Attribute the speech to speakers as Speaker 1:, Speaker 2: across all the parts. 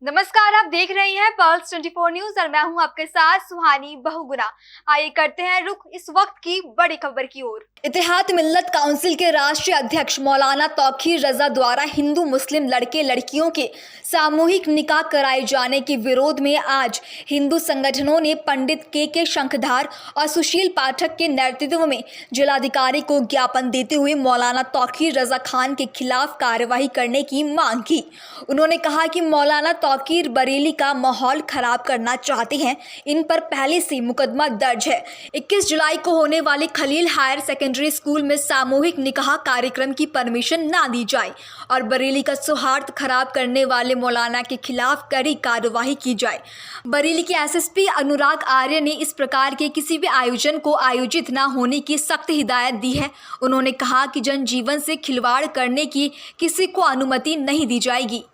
Speaker 1: नमस्कार, आप देख रहे हैं पल्स 24 न्यूज और मैं हूं आपके साथ सुहानी बहुगुना। आइए करते हैं रुख इस वक्त की बड़ी खबर की ओर। इत्तेहाद मिल्लत काउंसिल के राष्ट्रीय अध्यक्ष मौलाना तौकीर रजा द्वारा हिंदू मुस्लिम लड़के लड़कियों के सामूहिक निकाह कराए जाने के विरोध में आज हिंदू संगठनों ने पंडित के शंखधार और सुशील पाठक के नेतृत्व में जिलाधिकारी को ज्ञापन देते हुए मौलाना तौकीर रजा खान के खिलाफ कार्रवाई करने की मांग की। उन्होंने कहा कि मौलाना तौकीर बरेली का माहौल खराब करना चाहते हैं। इन पर पहले से मुकदमा दर्ज है। 21 जुलाई को होने वाले खलील हायर सेकेंडरी स्कूल में सामूहिक निकाह कार्यक्रम की परमिशन ना दी जाए और बरेली का सौहार्द खराब करने वाले मौलाना के खिलाफ कड़ी कार्रवाई की जाए। बरेली के एसएसपी अनुराग आर्य ने इस प्रकार के किसी भी आयोजन को आयोजित न होने की सख्त हिदायत दी है। उन्होंने कहा कि जनजीवन से खिलवाड़ करने की किसी को अनुमति नहीं दी जाएगी।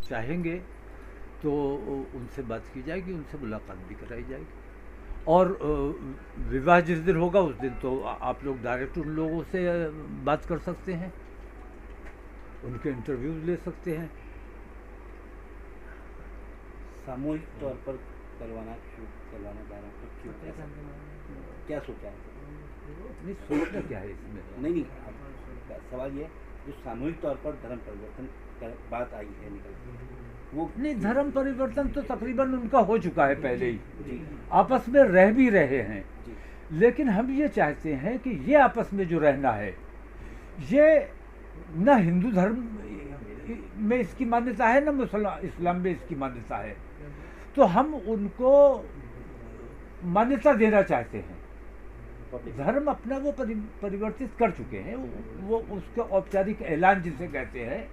Speaker 2: चाहेंगे तो उनसे बात की जाएगी, उनसे मुलाकात भी कराई जाएगी और विवाह जिस दिन होगा उस दिन तो आप लोग डायरेक्ट उन लोगों से बात कर सकते हैं, उनके इंटरव्यूज ले सकते हैं।
Speaker 3: सामूहिक तौर पर करवाना जा रहा है, क्यों क्या सोचा है?
Speaker 2: नहीं, सोचना क्या है इसमें?
Speaker 3: नहीं, सवाल ये जो सामूहिक तौर पर धर्म परिवर्तन की बात आई है निकल वो
Speaker 2: नहीं, धर्म परिवर्तन तो तकरीबन उनका हो चुका है पहले ही, आपस में रह भी रहे हैं। लेकिन हम ये चाहते हैं कि ये आपस में जो रहना है ये न हिंदू धर्म में इसकी मान्यता है न इस्लाम में इसकी मान्यता है, तो हम उनको मान्यता देना चाहते हैं। धर्म अपना वो परिवर्तित कर चुके हैं, वो उसका औपचारिक ऐलान जिसे कहते हैं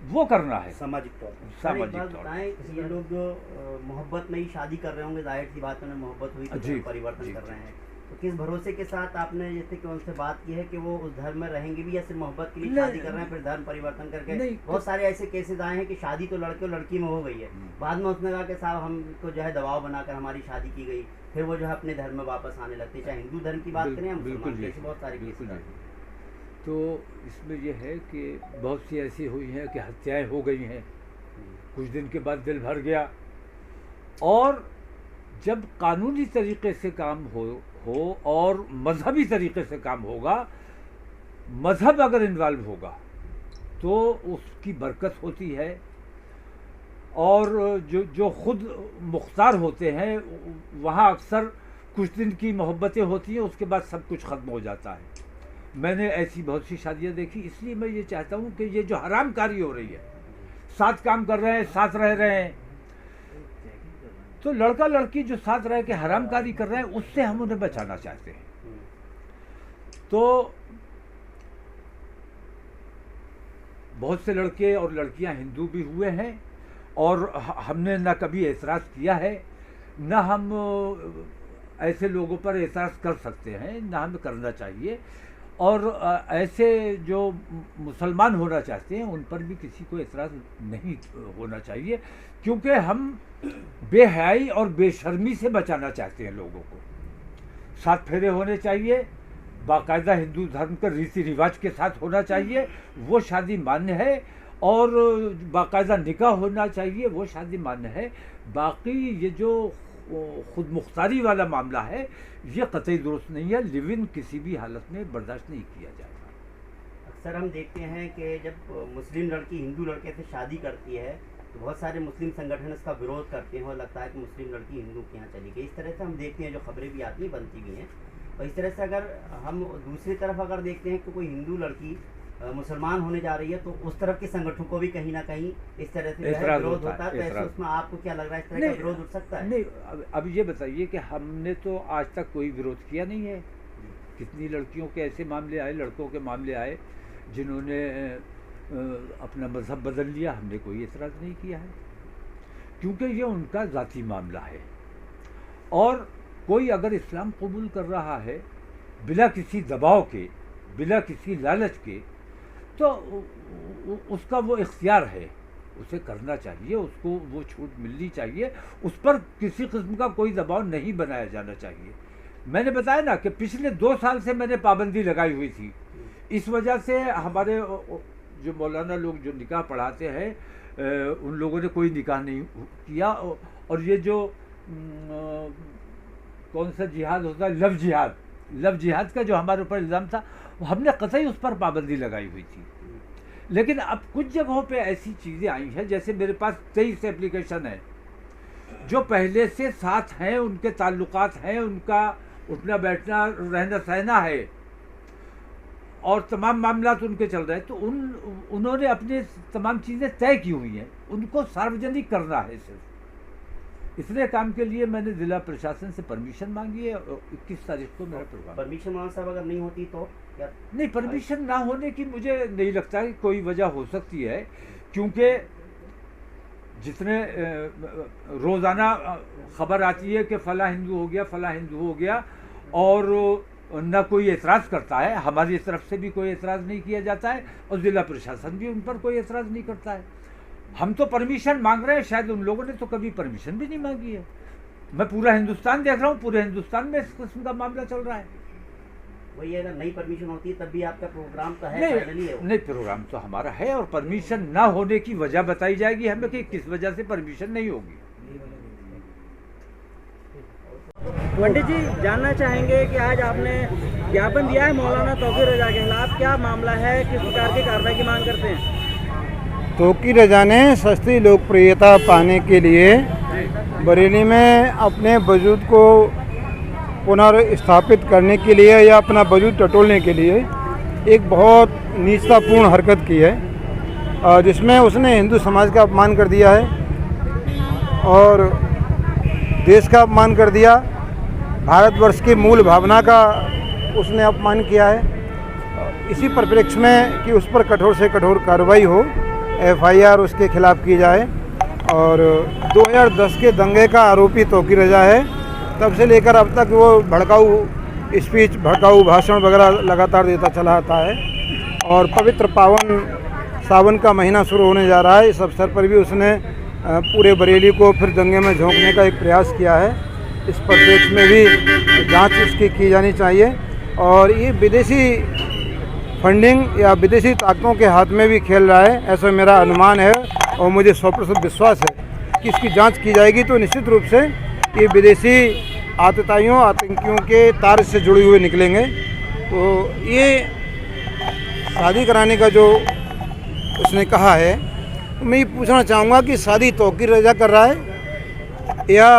Speaker 2: वो करना है
Speaker 3: सामाजिक तौर पर।
Speaker 2: सामाजिक तौर
Speaker 3: पर ये लोग मोहब्बत में ही शादी कर रहे होंगे, जाहिर सी बात है, मोहब्बत हुई तो परिवर्तन कर रहे हैं, तो किस भरोसे के साथ आपने जैसे कि उनसे बात की है कि वो उस धर्म में रहेंगे भी या सिर्फ मोहब्बत के लिए शादी कर रहे हैं फिर धर्म परिवर्तन करके? बहुत सारे ऐसे केसेस आए हैं कि शादी तो लड़के और लड़की में हो गई है, बाद में उसने कहा कि साहब हमको जो है दबाव बनाकर हमारी शादी की गई, फिर वो जो है अपने धर्म में वापस आने लगते, चाहे हिंदू धर्म की बात करें या मुसलमान की, बहुत सारे केसेस।
Speaker 2: तो इसमें यह है कि बहुत सी ऐसी हुई हैं कि हत्याएं हो गई हैं, कुछ दिन के बाद दिल भर गया, और जब कानूनी तरीके से काम हो और मजहबी तरीके से काम होगा, मजहब अगर इन्वॉल्व होगा तो उसकी बरकत होती है, और जो खुद मुख्तार होते हैं वहाँ अक्सर कुछ दिन की मोहब्बतें होती हैं, उसके बाद सब कुछ ख़त्म हो जाता है। मैंने ऐसी बहुत सी शादियाँ देखी, इसलिए मैं ये चाहता हूँ कि ये जो हरामकारी हो रही है, साथ काम कर रहे हैं, साथ रह रहे हैं, तो लड़का लड़की जो साथ रह के हरामकारी कर रहे हैं उससे हम उन्हें बचाना चाहते हैं। तो बहुत से लड़के और लड़कियां हिंदू भी हुए हैं और हमने ना कभी एतराज़ किया है, ना हम ऐसे लोगों पर एतराज़ कर सकते हैं, ना हमें करना चाहिए, और ऐसे जो मुसलमान होना चाहते हैं उन पर भी किसी को एतराज़ नहीं होना चाहिए, क्योंकि हम बेहयाई और बेशर्मी से बचाना चाहते हैं लोगों को। साथ फेरे होने चाहिए, बाकायदा हिंदू धर्म के रीति रिवाज के साथ होना चाहिए, वो शादी मान्य है, और बाकायदा निकाह होना चाहिए, वो शादी मान्य है। बाकी ये जो खुद मुख्तारी वाला मामला है ये कतई दुरुस्त नहीं है, लिव इन किसी भी हालत में बर्दाश्त नहीं किया जाएगा।
Speaker 3: अक्सर हम देखते हैं कि जब मुस्लिम लड़की हिंदू लड़के से शादी करती है तो बहुत सारे मुस्लिम संगठन इसका विरोध करते हैं और लगता है कि मुस्लिम लड़की हिंदू के यहाँ चली गई। इस तरह से हम देखते हैं, जो खबरें भी आती हैं बनती भी हैं, और इस तरह से अगर हम दूसरी तरफ अगर देखते हैं कि कोई हिंदू लड़की मुसलमान होने जा रही है तो उस तरफ के संगठनों को भी कहीं ना कहीं इस तरह से विरोध होता है, तो ऐसे उसमें आपको क्या लग रहा है, इस तरह का विरोध उठ सकता है?
Speaker 2: नहीं, अब ये बताइए कि हमने तो आज तक कोई विरोध किया नहीं है। कितनी लड़कियों के ऐसे मामले आए, लड़कों के मामले आए जिन्होंने अपना मजहब बदल लिया, हमने कोई एतराज़ नहीं किया है, क्योंकि ये उनका ज़ाती मामला है। और कोई अगर इस्लाम कबूल कर रहा है बिला किसी दबाव के, बिला किसी लालच के, तो उसका वो इख्तियार है, उसे करना चाहिए, उसको वो छूट मिलनी चाहिए, उस पर किसी किस्म का कोई दबाव नहीं बनाया जाना चाहिए। मैंने बताया ना कि पिछले 2 साल से मैंने पाबंदी लगाई हुई थी, इस वजह से हमारे जो मौलाना लोग जो निकाह पढ़ाते हैं उन लोगों ने कोई निकाह नहीं किया। और ये जो कौन सा जिहाद होता है, लव जिहाद का जो हमारे ऊपर इल्ज़ाम था, हमने कतई उस पर पाबंदी लगाई हुई थी। लेकिन अब कुछ जगहों पे ऐसी चीज़ें आई हैं, जैसे मेरे पास 23 एप्लीकेशन है जो पहले से साथ हैं, उनके ताल्लुकात हैं, उनका उठना बैठना रहना सहना है और तमाम मामलात उनके चल रहे हैं, तो उन्होंने अपने तमाम चीज़ें तय की हुई हैं, उनको सार्वजनिक करना है सिर्फ। इसलिए काम के लिए मैंने ज़िला प्रशासन से परमिशन मांगी है। 21 तारीख को मेरा प्रोग्राम।
Speaker 3: परमिशन मौलाना साहब अगर नहीं होती तो क्या?
Speaker 2: नहीं, परमिशन ना होने की मुझे नहीं लगता है कोई वजह हो सकती है, क्योंकि जितने रोज़ाना खबर आती है कि फ़लाँ हिंदू हो गया, फ़लाँ हिंदू हो गया, और न कोई एतराज़ करता है। हमारी तरफ से भी कोई एतराज़ नहीं किया जाता है और ज़िला प्रशासन भी उन पर कोई एतराज़ नहीं करता है। हम तो परमिशन मांग रहे हैं, शायद उन लोगों ने तो कभी परमिशन भी नहीं मांगी है। मैं पूरा हिंदुस्तान देख रहा हूँ, पूरे हिंदुस्तान में इस किस्म का मामला चल रहा है।
Speaker 3: वही अगर नई परमिशन होती है तब भी आपका प्रोग्राम तो है,
Speaker 2: नहीं प्रोग्राम तो हमारा है, और परमिशन ना होने की वजह बताई जाएगी हमें कि किस वजह से परमिशन नहीं होगी।
Speaker 4: पंडित जी, जानना चाहेंगे कि आज आपने ज्ञापन दिया है मौलाना तौकीर रजा के खिलाफ, क्या मामला है, किस प्रकार की कार्रवाई की मांग करते हैं?
Speaker 5: तौकीर रजा ने सस्ती लोकप्रियता पाने के लिए बरेली में अपने वजूद को पुनर्स्थापित करने के लिए या अपना वजूद टटोलने के लिए एक बहुत नीचतापूर्ण हरकत की है, जिसमें उसने हिंदू समाज का अपमान कर दिया है और देश का अपमान कर दिया, भारतवर्ष की मूल भावना का उसने अपमान किया है। इसी परिप्रेक्ष्य में कि उस पर कठोर से कठोर कार्रवाई हो, FIR उसके खिलाफ की जाए। और 2010 के दंगे का आरोपी तौकीर रजा है, तब से लेकर अब तक वो भड़काऊ स्पीच, भड़काऊ भाषण वगैरह लगातार देता चला आता है। और पवित्र पावन सावन का महीना शुरू होने जा रहा है, इस अवसर पर भी उसने पूरे बरेली को फिर दंगे में झोंकने का एक प्रयास किया है। इस परिप्रेक्ष्य में भी जांच इसकी की जानी चाहिए और ये विदेशी फंडिंग या विदेशी ताकतों के हाथ में भी खेल रहा है, ऐसा मेरा अनुमान है। और मुझे 100% विश्वास है कि इसकी जांच की जाएगी तो निश्चित रूप से ये विदेशी आतताइयों, आतंकियों के तार से जुड़े हुए निकलेंगे। तो ये शादी कराने का जो उसने कहा है, तो मैं ये पूछना चाहूँगा कि शादी तौकीर रजा कर रहा है या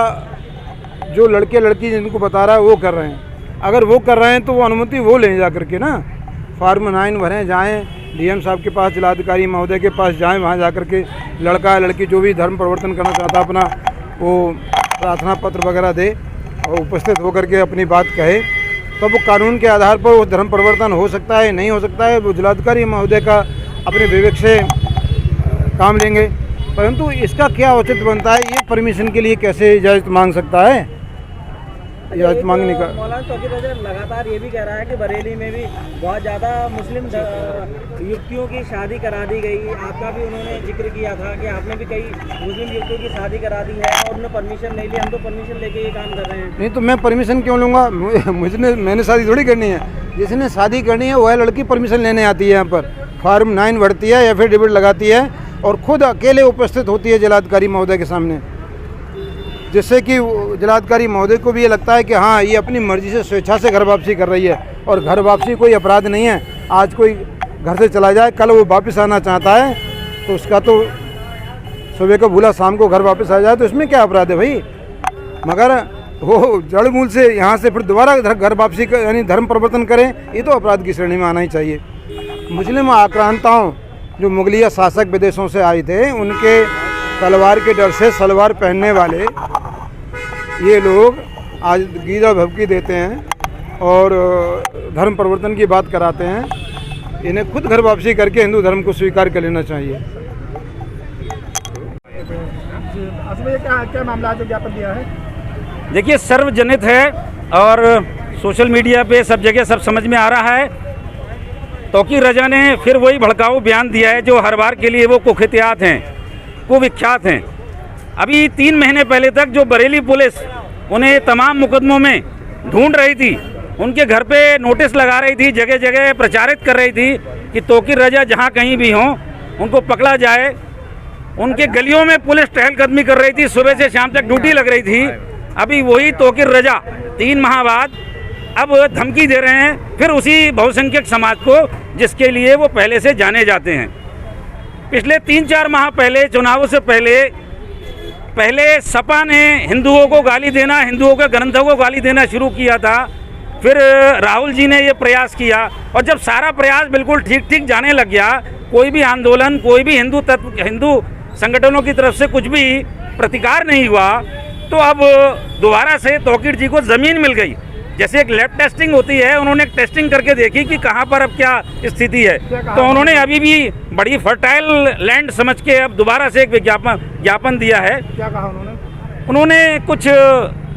Speaker 5: जो लड़के लड़की जिनको बता रहा है वो कर रहे हैं? अगर वो कर रहे हैं तो वो अनुमति वो लें जा करके ना, फॉर्म 9 भरें, जाएँ DM साहब के पास, जिलाधिकारी महोदय के पास जाएं, वहाँ जा कर के लड़का लड़की जो भी धर्म परिवर्तन करना चाहता अपना वो प्रार्थना पत्र वगैरह दे और उपस्थित होकर के अपनी बात कहे, तब वो कानून के आधार पर वो धर्म परिवर्तन हो सकता है, नहीं हो सकता है, वो जिलाधिकारी महोदय का अपने विवेक से काम लेंगे। परंतु इसका क्या औचित्य बनता है, ये परमिशन के लिए कैसे इजाज़त मांग सकता है? इजाज़त मांगने का
Speaker 4: मौलाना तौकीर रजा लगातार ये भी कह रहा है कि बरेली में भी बहुत ज़्यादा मुस्लिम युवतियों की शादी करा दी गई। आपका भी उन्होंने जिक्र किया था कि आपने भी कई मुस्लिम युवतियों की शादी करा दी है और उन्होंने परमिशन नहीं ली, हम तो परमिशन लेके ये काम कर रहे हैं।
Speaker 5: नहीं तो मैं परमिशन क्यों लूँगा? मैंने शादी थोड़ी करनी है, जिसने शादी करनी है वह लड़की परमिशन लेने आती है, यहाँ पर फॉर्म 9 भरती है, एफिडेविट लगाती है और खुद अकेले उपस्थित होती है जिलाधिकारी महोदय के सामने, जिससे कि जिलाधिकारी महोदय को भी ये लगता है कि हाँ, ये अपनी मर्जी से स्वेच्छा से घर वापसी कर रही है। और घर वापसी कोई अपराध नहीं है। आज कोई घर से चला जाए, कल वो वापस आना चाहता है तो उसका तो सुबह को भूला शाम को घर वापस आ जाए तो इसमें क्या अपराध है भाई? मगर वो जड़ मूल से यहाँ से फिर दोबारा घर वापसी यानी धर्म परिवर्तन करें, ये तो अपराध की श्रेणी में आना ही चाहिए। मुस्लिम आक्रांताओं जो मुगलिया शासक विदेशों से आए थे, उनके तलवार के डर से सलवार पहनने वाले ये लोग आज गीजा भभकी देते हैं और धर्म परिवर्तन की बात कराते हैं। इन्हें खुद घर वापसी करके हिंदू धर्म को स्वीकार कर लेना चाहिए। क्या मामला जो ज्ञापन दिया है?
Speaker 6: देखिए, सर्वजनित है और सोशल मीडिया पे सब जगह सब समझ में आ रहा है। तौकीर रजा ने फिर वही भड़काऊ बयान दिया है जो हर बार के लिए वो कुख्यात हैं, कुविख्यात हैं। अभी 3 महीने पहले तक जो बरेली पुलिस उन्हें तमाम मुकदमों में ढूंढ रही थी, उनके घर पे नोटिस लगा रही थी, जगह जगह प्रचारित कर रही थी कि तौकीर रजा जहां कहीं भी हों उनको पकड़ा जाए उनके गलियों में पुलिस टहलकदमी कर रही थी, सुबह से शाम तक ड्यूटी लग रही थी। अभी वही तौकीर रजा 3 माह बाद अब धमकी दे रहे हैं, फिर उसी बहुसंख्यक समाज को जिसके लिए वो पहले से जाने जाते हैं। पिछले 3-4 माह पहले, चुनावों से पहले सपा ने हिंदुओं को गाली देना, हिंदुओं के ग्रंथों को गाली देना शुरू किया था। फिर राहुल जी ने ये प्रयास किया, और जब सारा प्रयास बिल्कुल ठीक जाने लग गया, कोई भी आंदोलन, कोई भी हिंदू संगठनों की तरफ से कुछ भी प्रतिकार नहीं हुआ, तो अब दोबारा से तौकीर जी को ज़मीन मिल गई। जैसे एक लैब टेस्टिंग होती है, उन्होंने एक टेस्टिंग करके देखी कि कहाँ पर अब क्या स्थिति है, तो उन्होंने अभी भी बड़ी फर्टाइल लैंड समझ के अब दोबारा से एक ज्ञापन दिया है।
Speaker 5: क्या कहा
Speaker 6: उन्होंने कुछ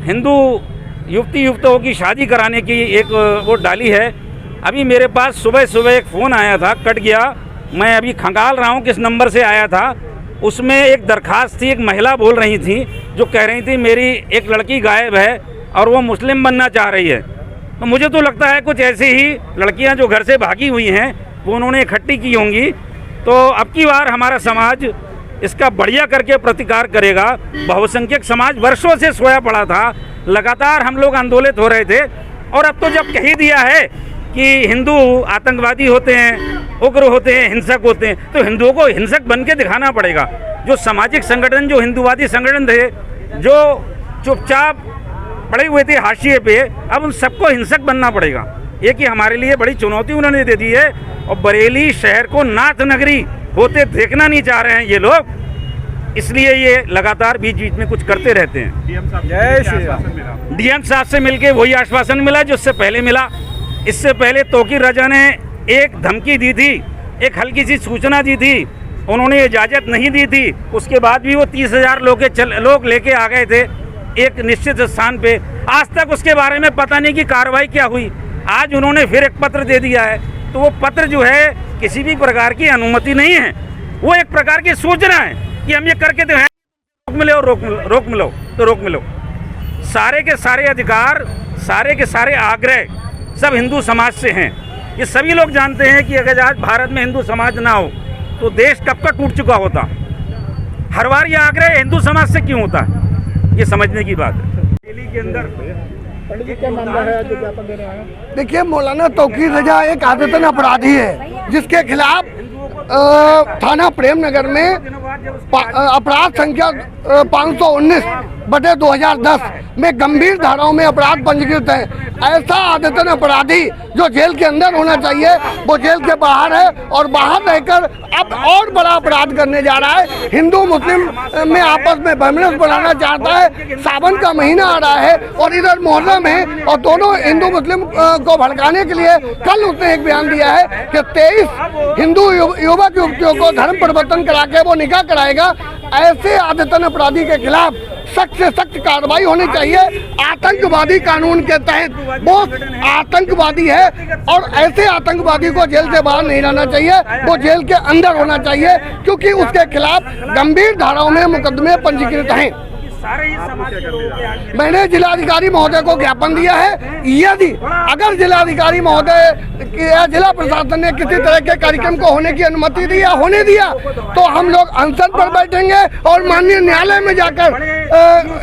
Speaker 6: हिंदू युवतियों की शादी कराने की एक वो डाली है। अभी मेरे पास सुबह एक फ़ोन आया था, कट गया, मैं अभी खंगाल रहा हूँ किस नंबर से आया था। उसमें एक दरखास्त थी, एक महिला बोल रही थी, जो कह रही थी मेरी एक लड़की गायब है और वो मुस्लिम बनना चाह रही है। तो मुझे तो लगता है कुछ ऐसी ही लड़कियां जो घर से भागी हुई हैं वो उन्होंने इकट्ठी की होंगी। तो अब की बार हमारा समाज इसका बढ़िया करके प्रतिकार करेगा। बहुसंख्यक समाज वर्षों से सोया पड़ा था, लगातार हम लोग आंदोलित हो रहे थे, और अब तो जब कह ही दिया है कि हिंदू आतंकवादी होते हैं, उग्र होते हैं, हिंसक होते हैं, तो हिंदुओं को हिंसक बन के दिखाना पड़ेगा। जो सामाजिक संगठन, जो हिंदूवादी संगठन थे, जो चुपचाप पड़े हुए थे हाशिए पे, अब उन सबको हिंसक बनना पड़ेगा। ये कि हमारे लिए बड़ी चुनौती उन्होंने दे दी है, और बरेली शहर को नाथ नगरी होते देखना नहीं चाह रहे हैं ये लोग, इसलिए ये लगातार बीच बीच में कुछ करते रहते हैं। डीएम साहब से मिलके वही आश्वासन मिला जो उससे पहले मिला। इससे पहले तौकीर रजा ने एक धमकी दी थी, एक हल्की सी सूचना दी थी, उन्होंने इजाज़त नहीं दी थी। उसके बाद भी वो 30,000 लोग लेके आ गए थे एक निश्चित स्थान पे। आज तक उसके बारे में पता नहीं कि कार्रवाई क्या हुई। आज उन्होंने फिर एक पत्र दे दिया है, तो वो पत्र जो है किसी भी प्रकार की अनुमति नहीं है, वो एक प्रकार की सूचना है कि हम ये करके तो हैं, रोक मिले और रोक मिलो। सारे के सारे अधिकार, सारे के सारे आग्रह सब हिंदू समाज से हैं। ये सभी लोग जानते हैं कि अगर आज भारत में हिंदू समाज ना हो तो देश कब का टूट चुका होता। हर बार ये आग्रह हिंदू समाज से क्यों होता है, ये समझने की बात है। दिल्ली के अंदर
Speaker 5: क्या मामला है जो ज्ञापन देने आए हैं? देखिए, मौलाना तौकीर रजा एक आदतन अपराधी है, जिसके खिलाफ थाना प्रेम नगर में अपराध संख्या 519/2010 में गंभीर धाराओं में अपराध पंजीकृत है। ऐसा आदतन अपराधी जो जेल के अंदर होना चाहिए वो जेल के बाहर है, और बाहर रहकर अब और बड़ा अपराध करने जा रहा है। हिंदू मुस्लिम में आपस में बहमनस बढ़ाना चाहता है। सावन का महीना आ रहा है और इधर मुहर्रम है, और दोनों हिंदू मुस्लिम को भड़काने के लिए कल उसने एक बयान दिया है कि 23 हिंदू युवक युवतियों को धर्म परिवर्तन करा के वो निकाह कराएगा। ऐसे आदतन अपराधी के खिलाफ सख्त से सख्त कार्रवाई होनी चाहिए। आतंकवादी कानून के तहत वो आतंकवादी है, और ऐसे आतंकवादी को जेल से बाहर नहीं रहना चाहिए, वो जेल के अंदर होना चाहिए, क्योंकि उसके खिलाफ गंभीर धाराओं में मुकदमे पंजीकृत हैं। मैंने जिलाधिकारी महोदय को ज्ञापन दिया है। यदि अगर जिलाधिकारी महोदय या जिला प्रशासन ने किसी तरह के कार्यक्रम को होने की अनुमति दी या होने दिया, तो हम लोग अनशन पर बैठेंगे और माननीय न्यायालय में जाकर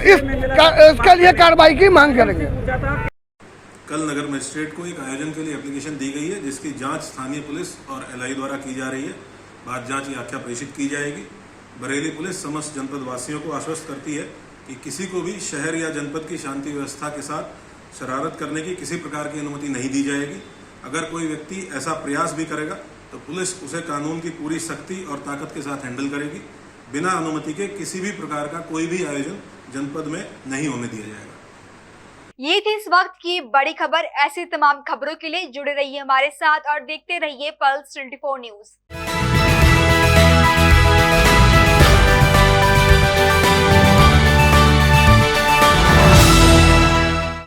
Speaker 5: इसके लिए कार्रवाई की मांग करेंगे।
Speaker 7: कल नगर मजिस्ट्रेट को एक आयोजन के लिए एप्लीकेशन दी गई है, जिसकी जांच स्थानीय पुलिस और एलआई द्वारा की जा रही है। बाद जांच की आख्या प्रेषित की जाएगी। बरेली पुलिस समस्त जनपद वासियों को आश्वस्त करती है कि किसी को भी शहर या जनपद की शांति व्यवस्था के साथ शरारत करने की किसी प्रकार की अनुमति नहीं दी जाएगी। अगर कोई व्यक्ति ऐसा प्रयास भी करेगा तो पुलिस उसे कानून की पूरी सख्ती और ताकत के साथ हैंडल करेगी। बिना अनुमति के किसी भी प्रकार का कोई भी आयोजन जनपद में नहीं होने दिया जाएगा।
Speaker 1: ये थी इस वक्त की बड़ी खबर। ऐसी तमाम खबरों के लिए जुड़े रहिए हमारे साथ और देखते रहिए पल्स 24 न्यूज।